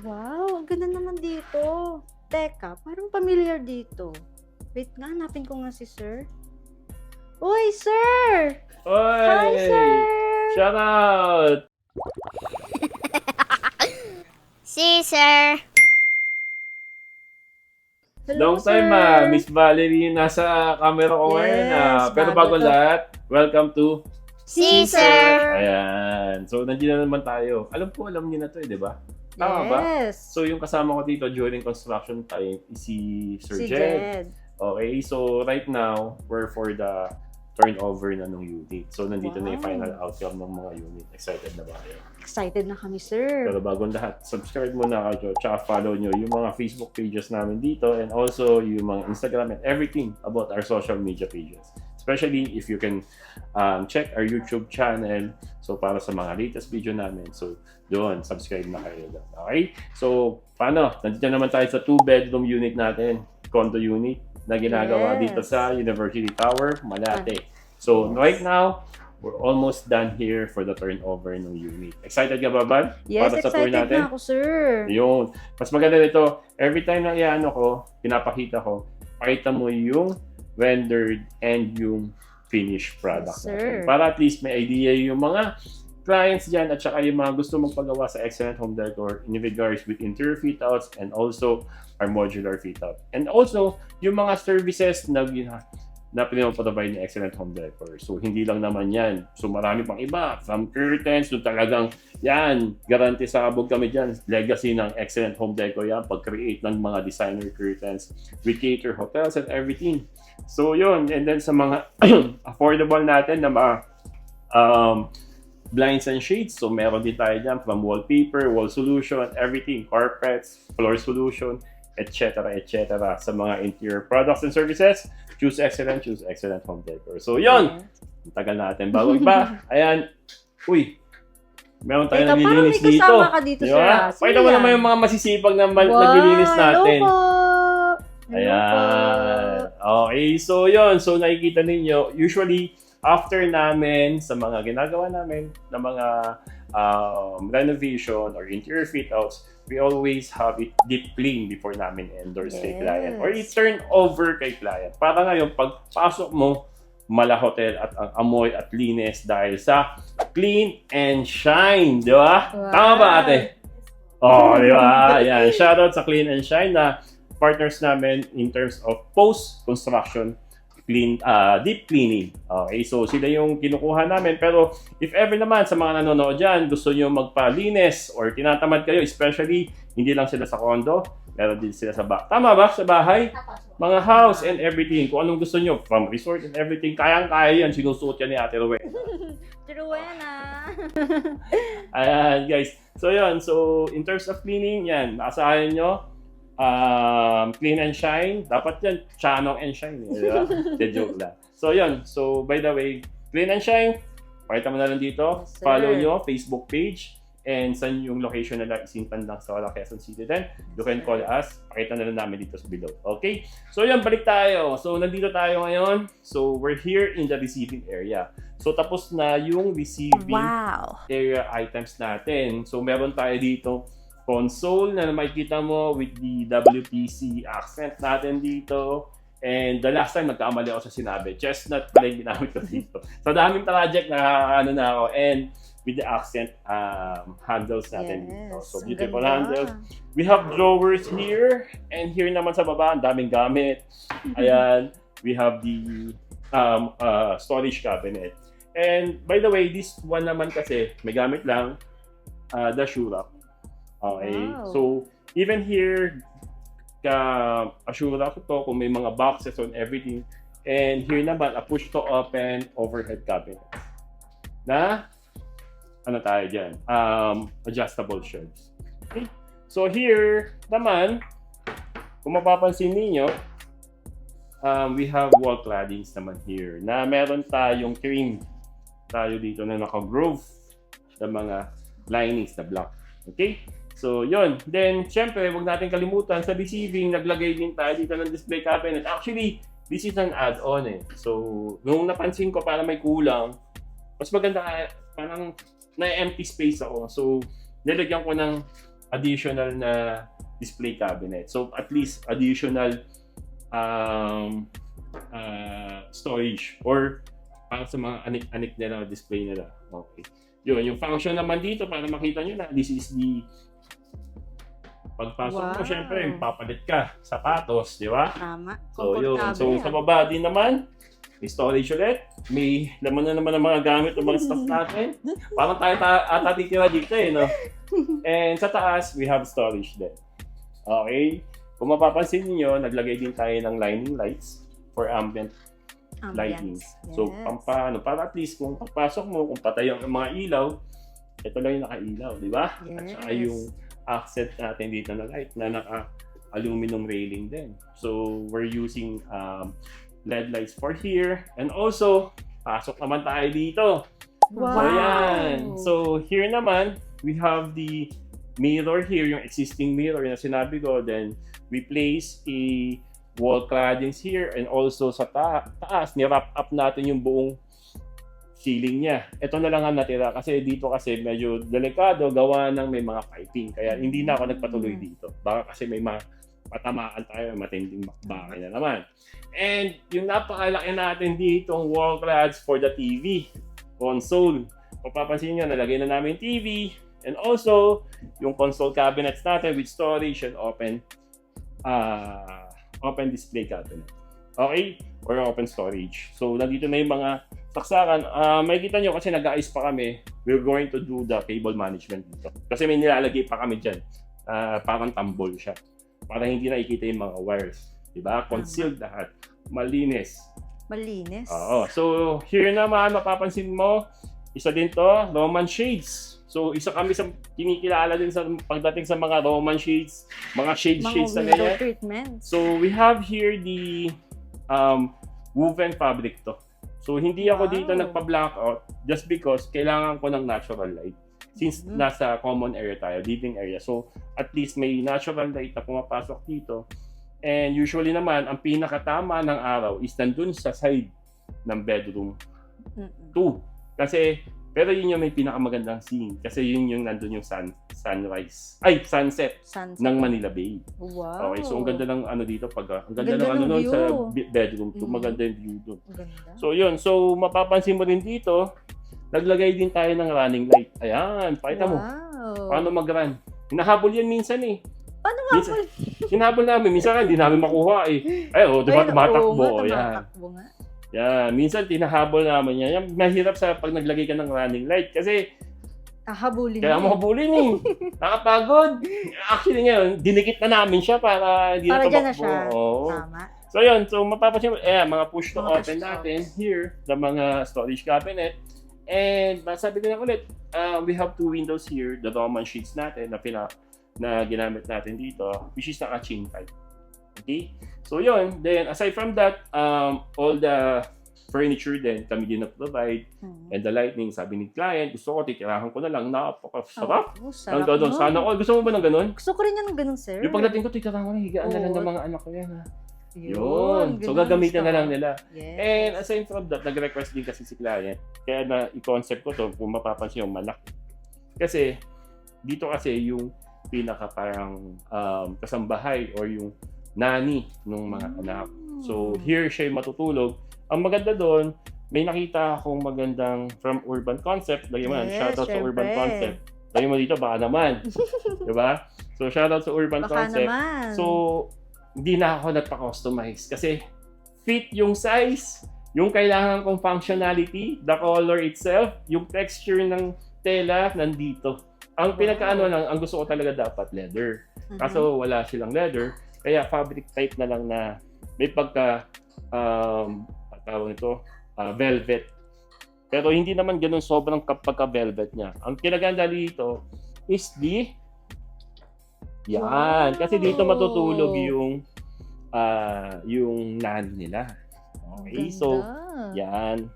Wow, ang ganda naman dito. Teka, parang familiar dito. Wait nga, hanapin ko nga si sir. Uy, sir! Hi, Oy! sir! Shout out! Si Sir. Hello, Long time sir! Miss Valerie, nasa camera ko ngayon Yes, Pero bago bago to. lahat, welcome to Si Si Sir. Ayan. So, nandiyan na naman tayo. Alam niyo na to di ba? Tama ba? Yes. So, yung kasama ko dito during construction time is si Sir Si Jed. Jed. Okay, so right now, we're for the turnover na ng unit. So, nandito na yung Wow. final outcome ng mga unit. Excited na ba kayo? Excited na kami, sir. Pero bagong lahat, subscribe muna kayo, tsaka follow nyo yung mga Facebook pages namin dito and also yung mga Instagram and everything about our social media pages. Especially if you can check our YouTube channel. So, para sa mga latest video namin. So, doon, subscribe na kayo. Okay? So, paano? Nandito naman tayo sa 2-bedroom unit natin. Condo unit na ginagawa Yes. dito sa University Tower, Malate. So, right now, we're almost done here for the turnover ng unit. Excited ka ba, Bal? Yes, Para sa tour excited natin? na ako, sir. Yun. Mas maganda nito, every time na iano ko, pinapakita ko, pakita mo yung rendered and yung finished product. Yes, sir. natin. Para at least may idea yung mga clients dyan at saka yung mga gusto magpagawa sa Excellent Home Decor in regards with interior fit-outs and also our modular fit-out. And also, yung mga services na pinaprovide ni Excellent Home Decor. So, hindi lang naman yan. So, marami pang iba. From curtains to talagang yan. Garanti sa abog kami dyan. Legacy ng Excellent Home Decor yan. Pag-create ng mga designer curtains. We cater hotels and everything. So, yun. And then sa mga affordable natin na mga blinds and shades. So, meron din tayo dyan from wallpaper, wall solution, everything. Carpets, floor solution, etc. etc. Sa mga interior products and services, choose excellent home decor. So, yun. Ang tagal natin. Bago iba, ayan. Uy, meron tayo Teka, parang naglilinis may dito. kasama ka dito, Di sir. ba? Sino Pakita mo yan? naman yung mga masisipag na naglilinis natin. Hello po! Hello Ayan. Okay, so yun. So nakikita ninyo, usually after namin sa mga ginagawa namin na mga renovation or interior fit-outs, we always have it deep clean before namin endorse kay Yes. client or i-turn over kay client. Para ngayon, pagpasok mo, mala hotel at ang amoy at linis dahil sa clean and shine. Di ba? Wow. Tama ba, ate? Oh, di ba? Yan. Shoutout sa Clean and Shine na partners namin in terms of post-construction deep cleaning. Okay, so sila yung kinukuha namin. Pero if ever naman sa mga nanonood dyan, gusto nyo magpalinis or tinatamad kayo, especially hindi lang sila sa condo, meron din sila sa bahay. Tama ba? Sa bahay? Mga house and everything. Kung anong gusto nyo, from resort and everything, kayang-kaya yan. Sinusuot yan ni Ate Rowena. Truena. Ayan, guys. So, yun. So, in terms of cleaning, yan. Naasahan nyo. Clean and shine. Dapat yan, Chanong and shine. Di ba? The joke lang. So, yun. So, by the way, clean and shine. Pakita mo na lang dito. Yes, sir. Follow nyo, Facebook page. And saan yung location nila, isintan lang sa Quezon City din. You can call us. Pakita na lang namin dito sa below. Okay? So, yun. Balik tayo. So, nandito tayo ngayon. So, we're here in the receiving area. So, tapos na yung receiving Wow. area items natin. So, meron tayo dito console na makikita mo with the WPC accent natin dito. And the last time, nagkamali ako sa sinabi. Chestnut pala yung ginamit ko dito. So, daming project na ano na ako. And with the accent handles natin dito. So, ang beautiful ganda. handles. We have drawers here. And here naman sa baba, ang daming gamit. Ayan. We have the storage cabinet. And by the way, this one naman kasi, may gamit lang the shoe rack. Okay. Wow. So, even here, assure ko to kung may mga boxes on everything. And here naman, a push to open overhead cabinet. Na, ano tayo dyan? Adjustable shelves. Okay. So, here naman, kung mapapansin ninyo, we have wall claddings naman here na meron tayong trim tayo dito na naka-groove ng mga linings na block. Okay? So, yun. Then, syempre, huwag natin kalimutan, sa receiving, naglagay din tayo dito ng display cabinet. Actually, this is an add-on eh. So, nung napansin ko para may kulang, mas maganda, parang na-empty space ako. So, nilagyan ko ng additional na display cabinet. So at least additional storage or para sa mga anik-anik nila display nila. Okay. Yun, yung function naman dito para makita nyo na this is the pagpasok mo, Wow. syempre, papalit ka, sapatos, di ba? Tama. So yun. So Komportable, sa baba din naman, may storage ulit. May laman na naman ng mga gamit ng mga staff natin. Parang tayo ata titira dito eh, no? And sa taas, we have storage din. Okay? Kung mapapansin niyo, naglagay din tayo ng lining lights for ambient lighting. Ambience. So, Yes. para at least kung pagpasok mo, kung patay ang mga ilaw, ito lang yung nakailaw, di ba? At saka Yes. yung accent natin dito na light na naka-aluminum railing din. So, we're using LED lights for here. And also, pasok naman tayo dito. Wow. So, yan. So, here naman, we have the mirror here, yung existing mirror na sinabi ko. Then, we place a wall claddings here and also sa taas, ni-wrap up natin yung buong ceiling niya. Ito na lang ang natira kasi dito kasi medyo delikado gawa ng may mga piping. Kaya hindi na ako nagpatuloy dito. Baka kasi may matamaan tayo, matinding bakbakay na naman. And yung napakalaki natin dito ang wall clads for the TV console. Kung papansin nyo, nalagay na namin TV and also yung console cabinets natin with storage and open display cabinet. Okay? Or open storage. So, nandito na yung mga saksakan. Makikita nyo kasi nag-aayos pa kami. We're going to do the cable management dito. Kasi may nilalagay pa kami dyan. Parang tambol siya. Para hindi nakikita yung mga wires. Diba? Concealed lahat. Malinis. Malinis. Oo. So, here naman, mapapansin mo, isa din to, Roman shades. So, isa kami sa kinikilala din sa pagdating sa mga Roman shades, mga shades Mga na window ganyan. treatments. So, we have here the woven fabric to. So, hindi ako dito Wow. nagpa-blackout just because kailangan ko ng natural light. Since nasa common area tayo, living area. So, at least may natural light na pumapasok dito. And usually naman, ang pinakatama ng araw is nandun sa side ng bedroom 2. Kasi, pero yun yung may pinakamagandang scene. Kasi yun yung nandun yung sunset Sunset. ng Manila Bay. Wow. Okay, so ang ganda ng ano dito pag ang ganda Ganda ng ano ng nun view. sa bedroom 2, Mm. maganda yung view doon. Ang ganda. So yun, so mapapansin mo din dito, naglagay din tayo ng running light. Ayan, pakita mo. Wow. Paano mag-run? Hinahabol yan minsan eh. Paano nga Minsan, hinahabol namin, minsan hindi namin makuha eh. Ay, oh, diba tumatakbo? Yan. Tumatakbo nga. Yan, minsan tinahabol namin yan. Yan, mahirap sa pag naglagay ka ng running light kasi Habulin kaya mo habulin eh. Nakapagod. Actually ngayon, dinikit na namin siya para hindi Para na dyan na tumakbo. siya. Oo. Tama. So yun, so mapapansin mo, mga push to Mga open push to natin here, the mga storage cabinet. And sabi ko na ulit, we have 2 windows here, the Roman sheets natin na ginamit natin dito, which is naka-chain type. Okay? So yun, then aside from that, all the furniture din, kami din na-provide. And the lighting, sabi ni client, gusto ko, titirahan ko na lang, napakasarap. Oh, Ang sarap gano'n. nun. Sana all. Gusto mo ba ng gano'n? Gusto ko rin yan ng ganun, sir. Yung pagdating ko, titirahan ko na, higaan na lang Oo. ng mga anak ko yan. Ha? Yun. So, ganun gagamitin gusto na lang ko. nila. Yes. And aside from that, nag-request din kasi si client. Kaya na i-concept ko to, kung mapapansin yung malaki. Kasi, dito kasi yung pinaka parang kasambahay or yung nani ng mga anak. So, here siya yung matutulog. Ang maganda doon, may nakita akong magandang from Urban Concept. Lagi mo yan, Yes, shoutout sa Urban syempre. Concept. Lagi mo dito, baka naman. Diba? So, shoutout sa Urban Baka Concept. naman. So, hindi na ako nagpa-customize kasi fit yung size, yung kailangan kong functionality, the color itself, yung texture ng tela nandito. Ang pinakaano lang, ang gusto ko talaga dapat leather. Kaso wala silang leather, kaya fabric type na lang na may pagka tawag nito, velvet. Pero hindi naman ganun sobrang pagka-velvet niya. Ang kinaganda dito is yan. Wow. Kasi dito matutulog yung nan nila. Okay, Ganda. so yan.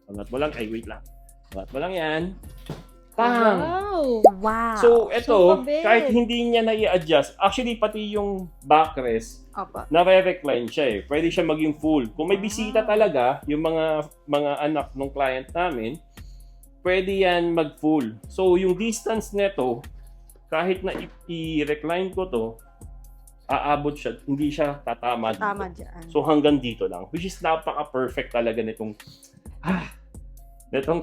Angat mo lang. Ay, wait lang. Angat mo lang yan. Bang! Wow. So, ito, Super kahit big. hindi niya na-i-adjust, actually, pati yung backrest, Apa. nare-recline siya eh. Pwede siya maging full. Kung may bisita talaga, yung mga anak ng client namin, pwede yan mag-full. So, yung distance nito kahit na i-recline ko to, aabot siya, hindi siya tatama dito. Tama dyan. So hanggang dito lang, which is napaka-perfect talaga nitong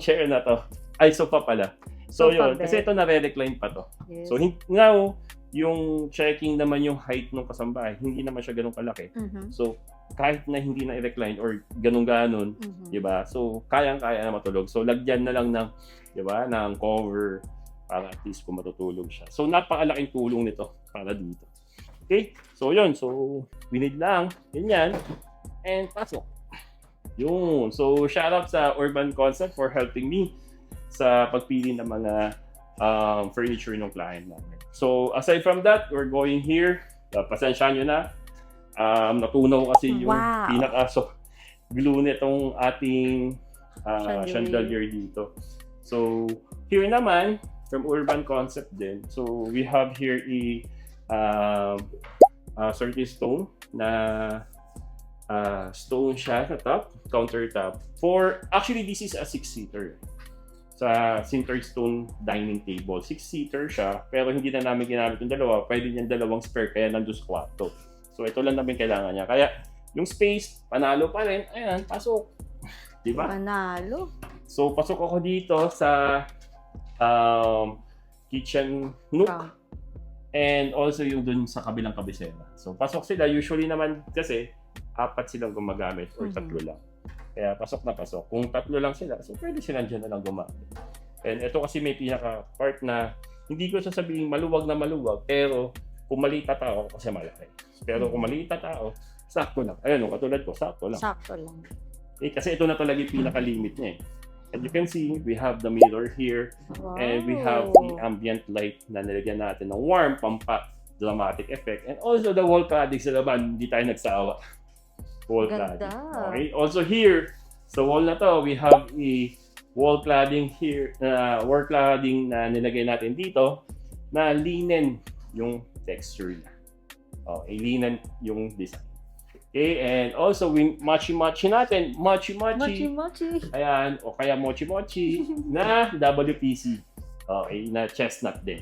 chair na to. Ay, sofa pala. So Sofa yun, bed. kasi ito nare-recline pa to. Yes. So now, yung checking naman yung height ng kasambahay, hindi naman siya ganun kalaki. Mhm. So kahit na hindi na i-recline or ganun-ganon, Mhm. 'di ba? So kayang-kaya na matulog. So lagyan na lang ng, 'di ba, ng cover para at least kung matutulog siya. So napakalaking tulong nito para dito. Okay? So yun, so winid lang, ganyan. And pasok. Yun. So shout out sa Urban Concept for helping me sa pagpili ng mga furniture ng client namin. So aside from that, we're going here. Pasensyahan nyo na. Natunaw kasi yung Wow. glue nitong ating chandelier dito. So here naman, from Urban Concept din. So we have here a certain stone na stone siya sa top, countertop. Actually, this is a 6-seater. Sa sintered stone dining table. 6-seater siya, pero hindi na namin ginamit yung dalawa. Pwede niyang dalawang spare, kaya nandun sa kwarto. So ito lang namin kailangan niya. Kaya yung space, panalo pa rin. Ayan, pasok. Diba? Panalo. So pasok ako dito sa kitchen nook. Ah. And also yung dun sa kabilang kabisera. So pasok sila, usually naman kasi 4 silang gumagamit or 3 lang. Kaya pasok na pasok. Kung 3 lang sila, so pwede silang dyan na lang gumamit. And ito kasi may pinaka part na hindi ko sasabihin maluwag na maluwag, pero kung maliit na tao, kasi malaki. Pero kung maliit na tao, sakto lang. Ayun, katulad ko, sakto lang. Sakto lang. Kasi ito na talaga yung pinaka-limit niya eh. And you can see, we have the mirror here. Wow. And we have the ambient light na nilagyan natin ng warm, dramatic effect. And also the wall cladding sa laban, hindi tayo nagsawa. Wall Ganda. cladding. Okay? Also here, sa wall na to, we have a wall cladding here, wall cladding na nilagay natin dito na linen yung texture niya. Okay, linen yung design. Okay, and also we mochi-mochi natin. Mochi-mochi. Mochi. Ayan, o kaya mochi-mochi na WPC. Okay, na chestnut din.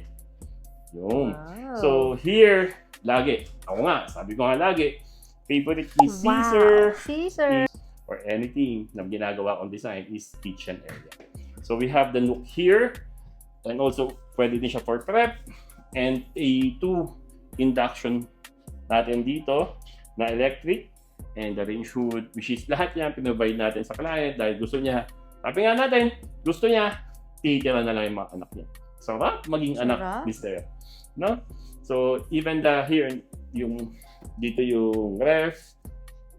Yung. Wow. So here, lagi. Ako nga, sabi ko nga lagi, favorite is Caesar Wow. Caesar. or anything na ginagawa kong design is kitchen area. So we have the nook here, and also pwede din siya for prep, and a 2 induction natin dito na electric, and the range hood, which is lahat yan pinrovide natin sa client dahil gusto niya, sabi nga natin, gusto niya, titira na lang yung mga anak niya. Sarap maging Sarap. anak, mister. No? So, even here, dito yung ref,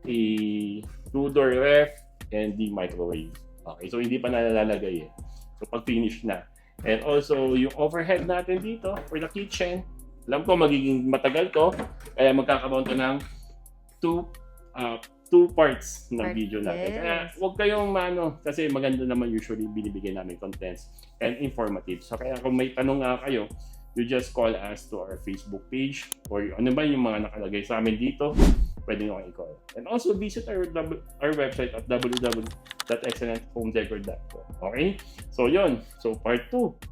a 2-door ref, and the microwave. Okay, so hindi pa nalalagay eh. So, pag finish na. And also, yung overhead natin dito for the kitchen, alam ko magiging matagal to, kaya magkakaroon to ng two parts ng video natin. Yes. Kaya huwag kayong kasi maganda naman usually binibigay namin contents and informative. So kaya kung may tanong nga kayo, you just call us to our Facebook page or ano ba yung mga nakalagay sa amin dito, pwede nyo i-call. And also visit our website at www.excellenthomedecor.com. Okay? So yun. So part 2.